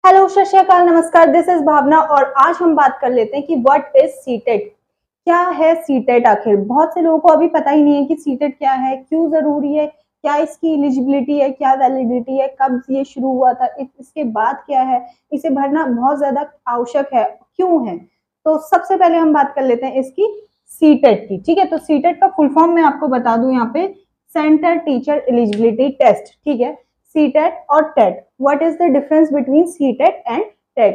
Hello, सत श्री अकाल, नमस्कार। दिस इज भावना और आज हम बात कर लेते हैं कि व्हाट इज सीटेट। क्या है सीटेट? आखिर बहुत से लोगों को अभी पता ही नहीं है कि सीटेट क्या है, क्यों जरूरी है, क्या इसकी एलिजिबिलिटी है, क्या वैलिडिटी है, कब ये शुरू हुआ था, इसके बाद क्या है, इसे भरना बहुत ज्यादा आवश्यक है, क्यों है। तो सबसे पहले हम बात कर लेते हैं इसकी सीटेट की। ठीक है, तो सीटेट का फुल फॉर्म मैं आपको बता दूं यहाँ पे, सेंटर टीचर एलिजिबिलिटी टेस्ट। ठीक है, सीटेट और TET. What is the difference between CTET and TET?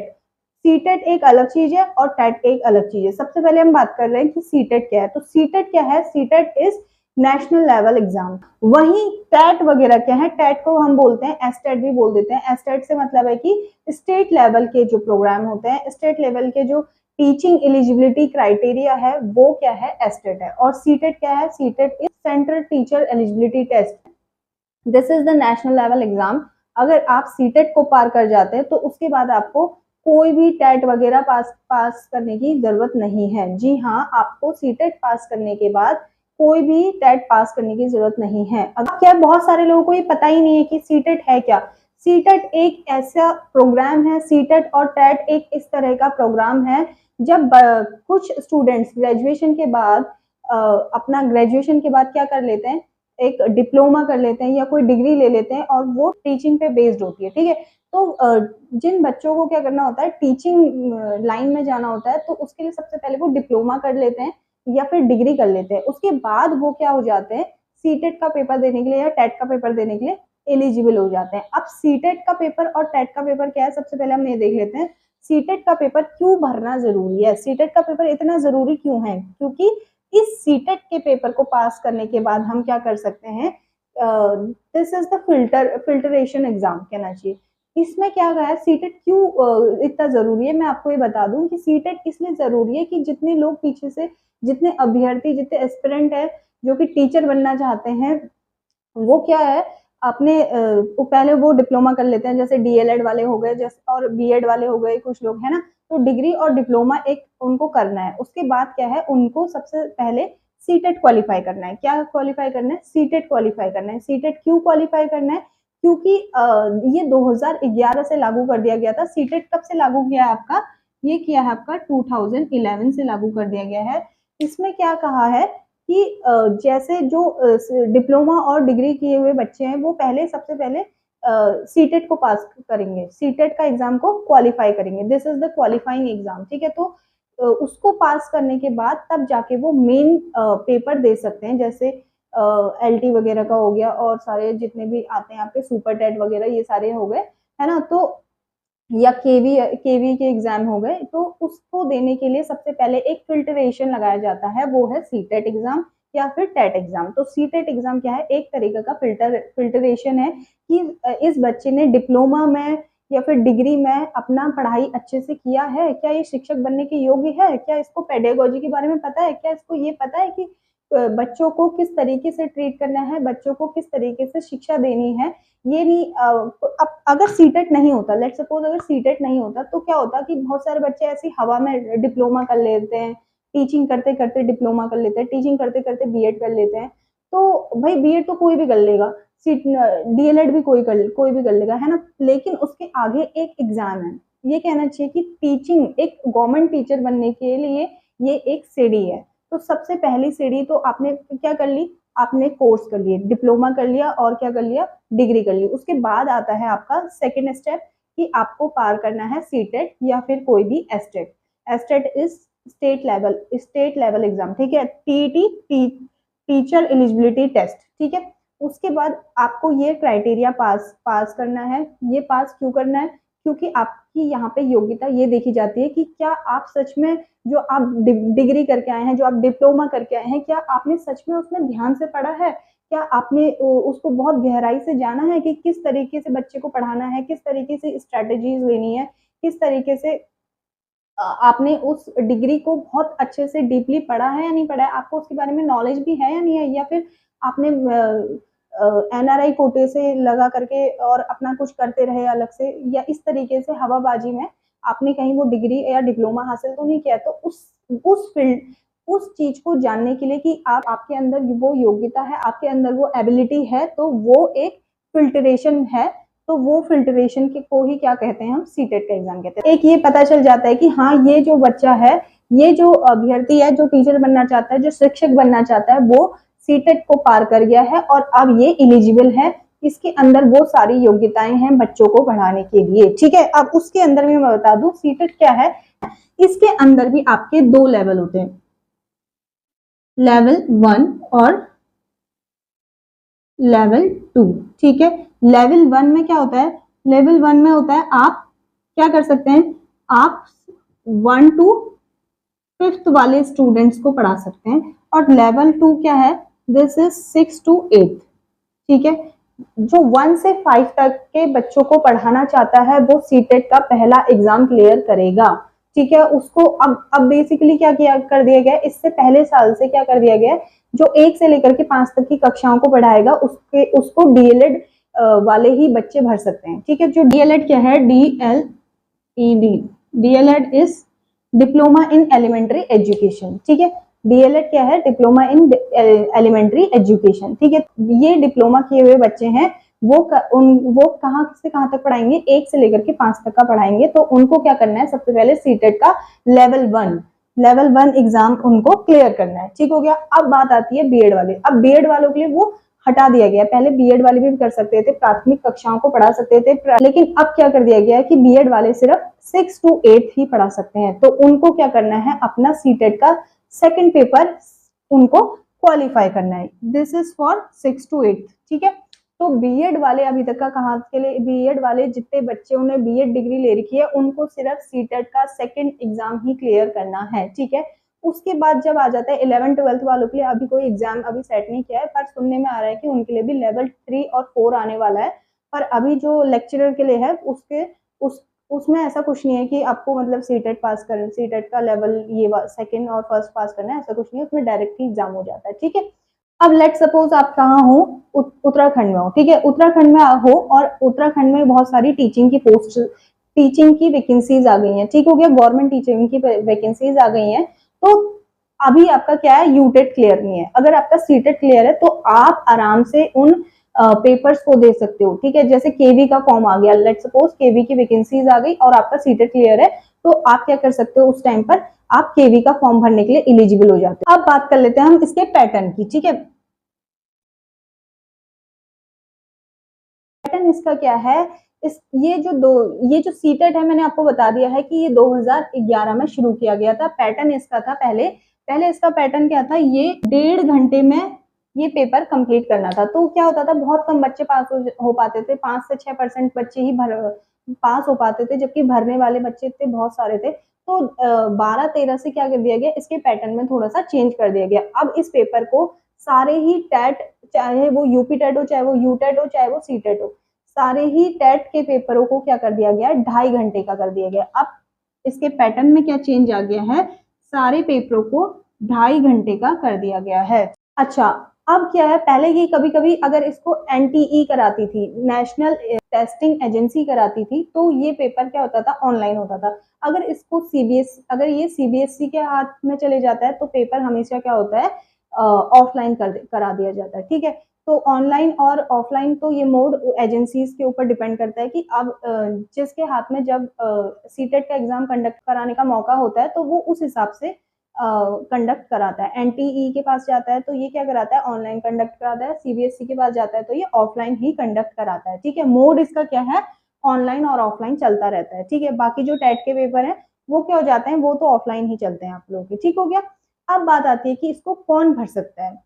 CTET एक अलग चीज है और टेट एक अलग चीज है। सबसे पहले हम बात कर रहे हैं कि सीटेट क्या है। तो सीटेट क्या है? CTET is national level exam. वहीं टेट वगैरह क्या है? टेट को हम बोलते हैं एस्टेट भी बोल देते हैं। एस्टेट से मतलब है कि स्टेट लेवल के जो प्रोग्राम होते हैं, स्टेट लेवल के जो टीचिंग एलिजिबिलिटी क्राइटेरिया है, वो क्या है? एस्टेट है। और सीटेट क्या है? CTET is central teacher eligibility test. This is the national level exam. अगर आप सीटेट को पार कर जाते हैं तो उसके बाद आपको कोई भी टेट वगैरह पास करने की जरूरत नहीं है। जी हाँ, आपको सीटेट पास करने के बाद कोई भी टेट पास करने की जरूरत नहीं है। अब क्या बहुत सारे लोगों को ये पता ही नहीं है कि सीटेट है क्या। सीटेट एक ऐसा प्रोग्राम है, सीटेट और टेट एक इस तरह का प्रोग्राम है जब कुछ स्टूडेंट्स ग्रेजुएशन के बाद अपना ग्रेजुएशन के बाद क्या कर लेते हैं, एक डिप्लोमा कर लेते हैं या कोई डिग्री ले लेते हैं और वो टीचिंग पे बेस्ड होती है। ठीक है, तो जिन बच्चों को क्या करना होता है, टीचिंग लाइन में जाना होता है, तो उसके लिए सबसे पहले वो डिप्लोमा कर लेते हैं या फिर डिग्री कर लेते हैं। उसके बाद वो क्या हो जाते हैं, सीटेट का पेपर देने के लिए या टेट का पेपर देने के लिए एलिजिबल हो जाते हैं। अब सीटेट का पेपर और टेट का पेपर क्या है, सबसे पहले हम ये देख लेते हैं। सीटेट का पेपर क्यों भरना जरूरी है, सीटेट का पेपर इतना जरूरी क्यों है? क्योंकि इस सीटेट के पेपर को पास करने के बाद हम क्या कर सकते हैं, this is the filtration exam कहना चाहिए। इसमें क्या गया, सीटेट क्यों इतना जरूरी है, मैं आपको ये बता दूं कि सीटेट इसलिए जरूरी है कि जितने लोग पीछे से, जितने अभ्यर्थी, जितने एस्पिरेंट है जो कि टीचर बनना चाहते हैं, वो क्या है, अपने पहले वो डिप्लोमा कर लेते हैं, जैसे डीएलएड वाले हो गए, जैसे और बीएड वाले हो गए कुछ लोग, है ना। तो डिग्री और डिप्लोमा एक उनको करना है। उसके बाद क्या है, उनको सबसे पहले सीटेट क्वालिफाई करना है। क्या क्वालिफाई करना है? सीटेट क्वालिफाई करना है। सीटेट क्यों क्वालिफाई करना है? क्योंकि ये 2011 से लागू कर दिया गया था। सीटेट कब से लागू किया है आपका? ये किया है आपका 2011 से लागू कर दिया गया है। इसमें क्या कहा है कि जैसे जो डिप्लोमा और डिग्री किए हुए बच्चे हैं, वो पहले सबसे पहले सीटेट को पास करेंगे, सीटेट का एग्जाम को क्वालिफाई करेंगे। This is the qualifying exam. ठीक है, तो उसको पास करने के बाद तब जाके वो मेन पेपर दे सकते हैं, जैसे एलटी वगैरह का हो गया और सारे जितने भी आते हैं यहाँ पे, सुपर टेट वगैरह, ये सारे हो गए, है ना। तो या केवी के एग्जाम हो गए, तो उसको देने के लिए सबसे पहले एक फिल्टरेशन लगाया जाता है, वो है सीटेट एग्जाम या फिर टेट एग्जाम। तो सीटेट एग्जाम क्या है? एक तरीके का फिल्टरेशन है कि इस बच्चे ने डिप्लोमा में या फिर डिग्री में अपना पढ़ाई अच्छे से किया है, क्या ये शिक्षक बनने के योग्य है, क्या इसको पेडागोजी के बारे में पता है, क्या इसको ये पता है कि बच्चों को किस तरीके से ट्रीट करना है, बच्चों को किस तरीके से शिक्षा देनी है। ये नहीं अब अगर सीटेट नहीं होता, लेट सपोज अगर सीटेट नहीं होता, तो क्या होता कि बहुत सारे बच्चे ऐसी हवा में डिप्लोमा कर लेते हैं, टीचिंग करते करते डिप्लोमा कर लेते हैं, टीचिंग करते करते बीएड कर लेते हैं। तो भाई बीएड तो कोई भी कर लेगा, डीएलएड भी कोई भी कर लेगा, है ना। लेकिन उसके आगे एक एग्जाम है। ये कहना चाहिए कि टीचिंग, एक गवर्नमेंट टीचर बनने के लिए ये एक सीढ़ी है। तो सबसे पहली सीढ़ी तो आपने क्या कर ली, आपने कोर्स कर लिए, डिप्लोमा कर लिया और क्या कर लिया, डिग्री कर ली। उसके बाद आता है आपका सेकेंड स्टेप कि आपको पार करना है सीटेट या फिर कोई भी estate. Estate is state level exam. ठीक है, टीईटी, टीचर एलिजिबिलिटी टेस्ट। ठीक है, उसके बाद आपको ये क्राइटेरिया पास करना है। ये पास क्यों करना है? क्योंकि आपकी यहाँ पे योग्यता ये देखी जाती है कि क्या आप सच में, जो आप डिग्री करके आए हैं, जो आप डिप्लोमा करके आए हैं, क्या आपने सच में उसमें ध्यान से पढ़ा है, क्या आपने उसको बहुत गहराई से जाना है कि किस तरीके से बच्चे को पढ़ाना है, किस तरीके से स्ट्रेटेजीज लेनी है, किस तरीके से आपने उस डिग्री को बहुत अच्छे से डीपली पढ़ा है या नहीं पढ़ा है, आपको उसके बारे में नॉलेज भी है या नहीं है, या फिर आपने एनआरआई कोटे से लगा करके और अपना कुछ करते रहे अलग से, या इस तरीके से हवाबाजी में आपने कहीं वो डिग्री या डिप्लोमा हासिल तो नहीं किया। तो उस फील्ड, उस चीज को जानने के लिए कि आपके अंदर वो योग्यता है, आपके अंदर वो एबिलिटी है, तो वो एक फिल्टरेशन है तो वो फिल्ट्रेशन के को ही क्या कहते हैं, हम सीटेट का एग्जाम कहते हैं। एक ये पता चल जाता है कि हाँ ये जो बच्चा है, ये जो अभ्यर्थी है, जो टीचर बनना चाहता है, जो शिक्षक बनना चाहता है, वो सीटेट को पार कर गया है और अब ये एलिजिबल है, इसके अंदर वो सारी योग्यताएं हैं बच्चों को पढ़ाने के लिए। ठीक है, अब उसके अंदर भी मैं बता दूं सीटेट क्या है। इसके अंदर भी आपके दो लेवल होते हैं, लेवल 1 और लेवल 2। ठीक है, लेवल 1 में क्या होता है, लेवल 1 में होता है आप क्या कर सकते हैं, आप 1 to 5th वाले स्टूडेंट्स को पढ़ा सकते हैं। और लेवल 2 क्या है, दिस इज 6 to 8। ठीक है, जो 1 से 5 तक के बच्चों को पढ़ाना चाहता है वो सीटेट का पहला एग्जाम क्लियर करेगा। ठीक है, उसको अब बेसिकली क्या किया कर दिया गया, इससे पहले साल से क्या कर दिया गया, जो 1 से लेकर के 5 तक की कक्षाओं को पढ़ाएगा उसको डीएलएड वाले ही बच्चे भर सकते हैं। ठीक है, जो डीएलएड क्या है, DLED, DElEd is diploma in elementary education. ठीक है, डीएलएड क्या है, डिप्लोमा इन एलिमेंट्री एजुकेशन। ठीक है, ये डिप्लोमा किए हुए बच्चे हैं, वो कहाँ से कहाँ तक पढ़ाएंगे, 1 से लेकर के 5 तक का पढ़ाएंगे। तो उनको क्या करना है, सबसे पहले सीटेट का लेवल 1 एग्जाम उनको क्लियर करना है। ठीक हो गया। अब बात आती है बीएड वाले। अब बीएड वालों के लिए वो हटा दिया गया, पहले बीएड वाले भी कर सकते थे, प्राथमिक कक्षाओं को पढ़ा सकते थे, लेकिन अब क्या कर दिया गया है कि बीएड वाले सिर्फ 6 to 8 ही पढ़ा सकते हैं। तो उनको क्या करना है, अपना सीटेट का सेकंड पेपर उनको क्वालिफाई करना है। This is for 6 to 8। ठीक है, तो बीएड वाले अभी तक का कहाँ के लिए, बीएड वाले जितने बच्चे ने बीएड डिग्री ले रखी है उनको सिर्फ सीटेट का सेकंड एग्जाम ही क्लियर करना है। ठीक है, उसके बाद जब आ जाता है 11th 12th वालों के लिए, अभी कोई एग्जाम अभी सेट नहीं किया है, पर सुनने में आ रहा है कि उनके लिए भी लेवल 3 और 4 आने वाला है। पर अभी जो लेक्चरर के लिए है उसमें ऐसा कुछ नहीं है कि आपको मतलब सीटेट पास कर, सीटेट का लेवल ये सेकंड और फर्स्ट पास करना है, ऐसा कुछ नहीं है, उसमें डायरेक्ट ही एग्जाम हो जाता है। ठीक है, अब लेट सपोज आप कहाँ हो, उत्तराखंड में हो। ठीक है, उत्तराखंड में हो और उत्तराखंड में बहुत सारी टीचिंग की वैकेंसीज आ गई हैं। ठीक हो गया, गवर्नमेंट टीचिंग की वैकेंसीज आ गई हैं। तो अभी आपका क्या है, यूटेट क्लियर नहीं है। अगर आपका सीटेट क्लियर है तो आप आराम से उन पेपर्स को दे सकते हो। ठीक है, जैसे केवी का फॉर्म आ गया, लेट सपोज केवी की वैकेंसीज आ गई और आपका सीटेट क्लियर है, तो आप क्या कर सकते हो, उस टाइम पर आप केवी का फॉर्म भरने के लिए एलिजिबल हो जाते हो। अब बात कर लेते हैं हम इसके पैटर्न की। ठीक है, पैटर्न इसका क्या है, ये जो सीटेट है मैंने आपको बता दिया है कि ये 2011 में शुरू किया गया था। पैटर्न इसका था पहले इसका पैटर्न क्या था, ये 1.5 घंटे में ये पेपर कंप्लीट करना था। तो क्या होता था, बहुत कम बच्चे पास हो पाते थे, 5 से 6% बच्चे ही पास हो पाते थे, जबकि भरने वाले बच्चे थे बहुत सारे थे। तो 12-13 से क्या कर दिया गया, इसके पैटर्न में थोड़ा सा चेंज कर दिया गया। अब इस पेपर को सारे ही टेट, चाहे वो यूपी टेट हो, चाहे वो यू टेट हो, चाहे वो सी टेट हो, सारे ही टेट के पेपरों को क्या कर दिया गया, 2.5 घंटे का कर दिया गया। अब इसके पैटर्न में क्या चेंज आ गया है, सारे पेपरों को 2.5 घंटे का कर दिया गया है। अच्छा, अब क्या है, पहले ये कभी कभी अगर इसको एनटीई कराती थी, नेशनल टेस्टिंग एजेंसी कराती थी, तो ये पेपर क्या होता था, ऑनलाइन होता था। अगर ये सीबीएसई के हाथ में चले जाता है तो पेपर हमेशा क्या होता है, ऑफलाइन करा दिया जाता है। ठीक है, तो ऑनलाइन और ऑफलाइन तो ये मोड एजेंसीज के ऊपर डिपेंड करता है कि अब जिसके हाथ में जब सीटेट का एग्जाम कंडक्ट कराने का मौका होता है तो वो उस हिसाब से कंडक्ट कराता है। एनटीई के पास जाता है तो ये क्या कराता है, ऑनलाइन कंडक्ट कराता है। सीबीएसई के पास जाता है तो ये ऑफलाइन ही कंडक्ट कराता है। ठीक है, मोड इसका क्या है, ऑनलाइन और ऑफलाइन चलता रहता है। ठीक है, बाकी जो टेट के पेपर है वो क्या हो जाते हैं, वो तो ऑफलाइन ही चलते हैं आप लोगों के। ठीक हो गया। अब बात आती है कि इसको कौन भर सकता है,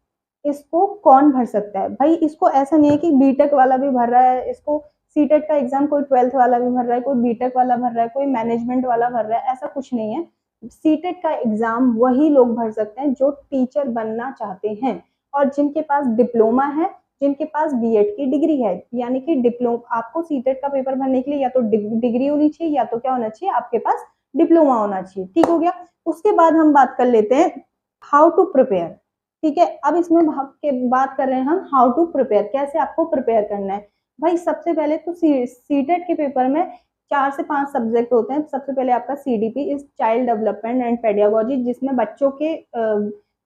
इसको कौन भर सकता है। भाई इसको ऐसा नहीं है कि बीटेक वाला भी भर रहा है, इसको सीटेट का एग्जाम कोई 12th वाला भी भर रहा है, कोई बीटेक वाला भर रहा है, कोई मैनेजमेंट वाला भर रहा है, ऐसा कुछ नहीं है। सीटेट का एग्जाम वही लोग भर सकते हैं जो टीचर बनना चाहते हैं और जिनके पास डिप्लोमा है, जिनके पास बीएड की डिग्री है। यानी कि डिप्लोमा, आपको सीटेट का पेपर भरने के लिए या तो डिग्री होनी चाहिए या तो क्या होना चाहिए, आपके पास डिप्लोमा होना चाहिए। ठीक हो गया। उसके बाद हम बात कर लेते हैं हाउ टू प्रिपेयर। ठीक है, अब इसमें बात कर रहे हैं हम हाउ टू प्रिपेयर, कैसे आपको प्रिपेयर करना है। भाई सबसे पहले तो सीटेट के पेपर में 4 से 5 सब्जेक्ट होते हैं। सबसे पहले आपका CDP is child development and pedagogy, जिसमें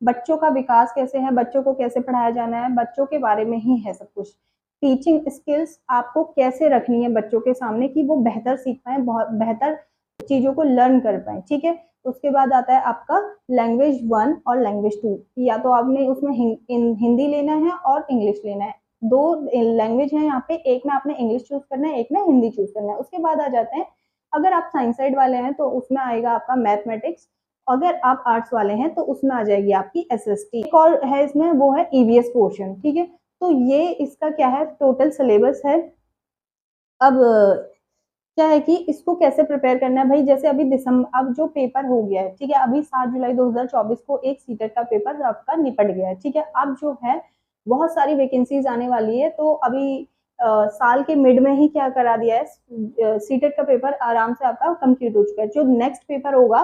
बच्चों का विकास कैसे है, बच्चों को कैसे पढ़ाया जाना है, बच्चों के बारे में ही है सब कुछ। टीचिंग स्किल्स आपको कैसे रखनी है बच्चों के सामने कि वो बेहतर सीख पाए, बहुत बेहतर चीजों को लर्न कर पाए, ठीक है। उसके बाद आता है आपका लैंग्वेज 1 और लैंग्वेज 2, या तो आपने उसमें हिंदी लेना है और इंग्लिश लेना है। दो लैंग्वेज है यहाँ पे, एक में आपने इंग्लिश चूज करना है, एक में हिंदी चूज करना है। उसके बाद आ जाते हैं, अगर आप साइंस साइड वाले हैं तो उसमें आएगा आपका मैथमेटिक्स, अगर आप आर्ट्स वाले हैं तो उसमें आ जाएगी आपकी एसएसटी। एक और है इसमें, वो है ईवीएस पोर्शन, ठीक है। तो ये इसका क्या है, टोटल सिलेबस है। अब क्या है कि इसको कैसे प्रिपेयर करना है भाई, जैसे अभी दिसंबर, अब जो पेपर हो गया है, ठीक है, अभी 7 जुलाई 2024 को एक सीटेट का पेपर आपका निपट गया है, ठीक है। अब जो है बहुत सारी वैकेंसीज आने वाली है, तो अभी साल के मिड में ही क्या करा दिया है, सीटेट का पेपर आराम से आपका कंप्लीट हो चुका है। जो नेक्स्ट पेपर होगा,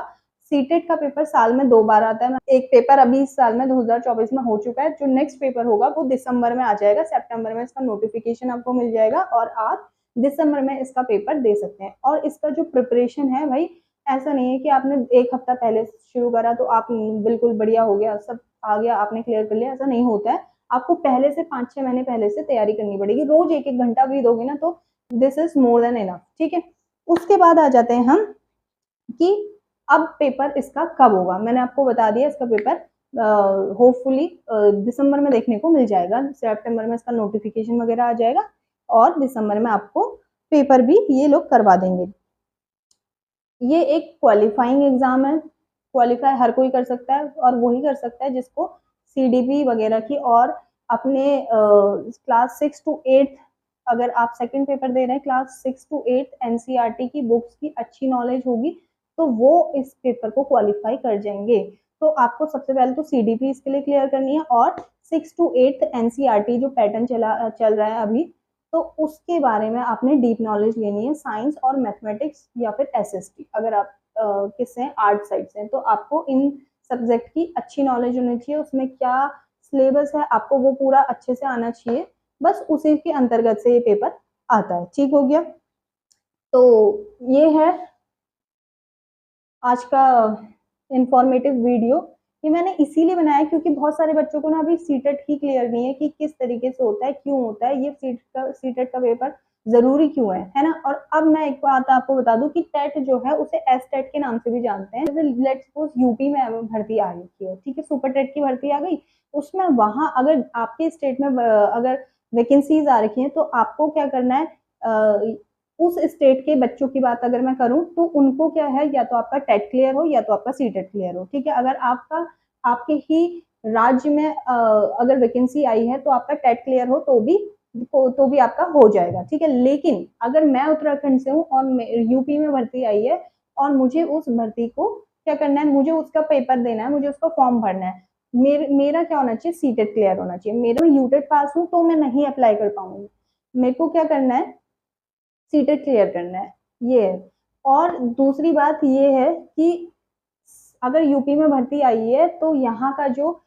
सीटेट का पेपर साल में 2 बार आता है, एक पेपर अभी इस साल में 2024 में हो चुका है, जो नेक्स्ट पेपर होगा वो दिसंबर में आ जाएगा, सितंबर में इसका नोटिफिकेशन आपको मिल जाएगा और आप दिसंबर में इसका पेपर दे सकते हैं। और इसका जो प्रिपरेशन है भाई, ऐसा नहीं है कि आपने एक हफ्ता पहले शुरू करा तो आप बिल्कुल बढ़िया हो गया, सब आ गया, आपने क्लियर कर लिया, ऐसा नहीं होता है। आपको पहले से 5-6 महीने पहले से तैयारी करनी पड़ेगी, रोज 1-1 घंटा भी दोगे ना तो this is more than enough, ठीक है। उसके बाद आ जाते हैं हम कि अब पेपर इसका कब होगा। मैंने आपको बता दिया इसका पेपर होपफुली दिसंबर में देखने को मिल जाएगा, सितंबर में इसका नोटिफिकेशन वगैरह आ जाएगा और दिसंबर में आपको पेपर भी ये लोग करवा देंगे। ये एक क्वालिफाइंग एग्जाम है, क्वालिफाई हर कोई कर सकता है और वही कर सकता है जिसको सीडीपी वगैरह की और अपने क्लास 6 to 8, अगर आप सेकंड पेपर दे रहे हैं क्लास 6 to 8 एनसीईआरटी की बुक्स की अच्छी नॉलेज होगी तो वो इस पेपर को क्वालिफाई कर जाएंगे। तो आपको सबसे पहले तो सीडीपी इसके लिए क्लियर करनी है और 6 to 8 एनसीईआरटी जो पैटर्न चल रहा है अभी, तो उसके बारे में आपने डीप नॉलेज लेनी है, साइंस और मैथमेटिक्स या फिर एसएसटी। अगर आप किससे आर्ट साइड से, तो आपको इन सब्जेक्ट की अच्छी नॉलेज होनी चाहिए, उसमें क्या सिलेबस है आपको वो पूरा अच्छे से आना चाहिए, बस उसी के अंतर्गत से ये पेपर आता है, ठीक हो गया। तो ये है आज का इंफॉर्मेटिव वीडियो। ये मैंने इसीलिए बनाया क्योंकि बहुत सारे बच्चों को ना अभी सीटेट ही क्लियर नहीं है कि किस तरीके से होता है, क्यों होता है, ये सीटेट का पेपर जरूरी क्यों है ना। और अब मैं एक बात आपको बता दूं कि टेट जो है उसे एस टेट के नाम से भी जानते हैं। जैसे लेट्स सपोज यूपी में भर्ती आ रही है, ठीक है, सुपर टेट की भर्ती आ गई, उसमें वहां अगर आपके स्टेट में अगर वैकेंसीज आ रखी है तो आपको क्या करना है, उस स्टेट के बच्चों की बात अगर मैं करूं तो उनको क्या है, या तो आपका टेट क्लियर हो या तो आपका सीटेट क्लियर हो, ठीक है। अगर आपका आपके ही राज्य में अगर वैकेंसी आई है तो आपका टेट क्लियर हो तो भी आपका हो जाएगा, ठीक है। लेकिन अगर मैं उत्तराखंड से हूँ और यूपी में भर्ती आई है और मुझे उस भर्ती को क्या करना है, मुझे उसका पेपर देना है, मुझे उसका फॉर्म भरना है, मेरा क्या होना चाहिए, सीटेट क्लियर होना चाहिए। मेरा यूटेट पास हूँ तो मैं नहीं अप्लाई कर पाऊंगी, मेरे को क्या करना है, सीटेट क्लियर करना है, ये है। और दूसरी बात ये है कि अगर यूपी में भर्ती आई है तो यहाँ का जो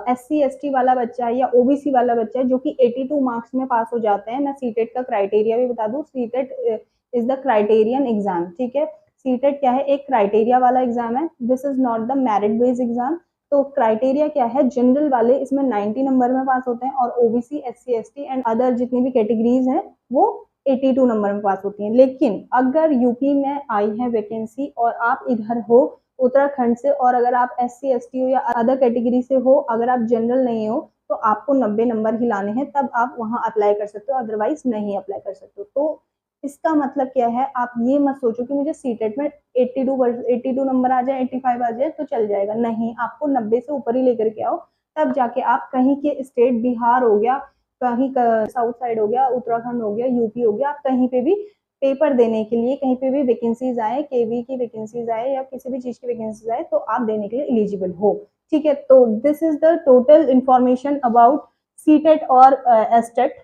एससी एसटी वाला बच्चा है या ओबीसी वाला बच्चा है जो कि 82 मार्क्स में पास हो जाते हैं, मैं सीटेट का क्राइटेरिया भी बता दूं, CTET is the criterion exam, ठीक है। सीटेट क्या है, एक क्राइटेरिया वाला एग्जाम है, this is not the merit based exam. तो क्राइटेरिया क्या है, जनरल वाले इसमें 90 नंबर में पास होते हैं और OBC SC ST and other जितनी भी कैटेगरीज हैं वो 82 नंबर में पास होती हैं। लेकिन अगर यूपी में आई है वैकेंसी और आप इधर हो उत्तराखंड से और अगर आप एससी एसटी हो या अदर कैटेगरी से हो, अगर आप जनरल नहीं हो तो आपको 90 नंबर ही लाने हैं, तब आप वहां अप्लाई कर सकते हो, अदरवाइज नहीं अप्लाई कर सकते हो। तो इसका मतलब क्या है, आप ये मत सोचो कि मुझे सीटेट में 82 नंबर आ जाए, 85 आ जाए तो चल जाएगा, नहीं, आपको 90 से ऊपर ही लेकर के आओ, तब जाके आप कहीं के स्टेट, बिहार हो गया, कहीं का साउथ साइड हो गया, उत्तराखंड हो गया, यूपी हो गया, आप कहीं पे भी पेपर देने के लिए, कहीं पे भी वैकेंसीज आए, केवी की वैकेंसीज आए या किसी भी चीज की वैकेंसीज आए तो आप देने के लिए एलिजिबल हो, ठीक है। तो this is the total information about CTET और एसटेट।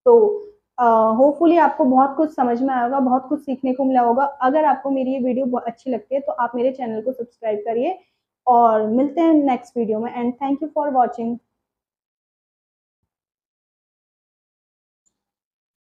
तो होपफुली आपको बहुत कुछ समझ में आया होगा, बहुत कुछ सीखने को मिला होगा। अगर आपको मेरी ये वीडियो बहुत अच्छी लगती है तो आप मेरे चैनल को सब्सक्राइब करिए और मिलते हैं नेक्स्ट वीडियो में, and thank you for watching.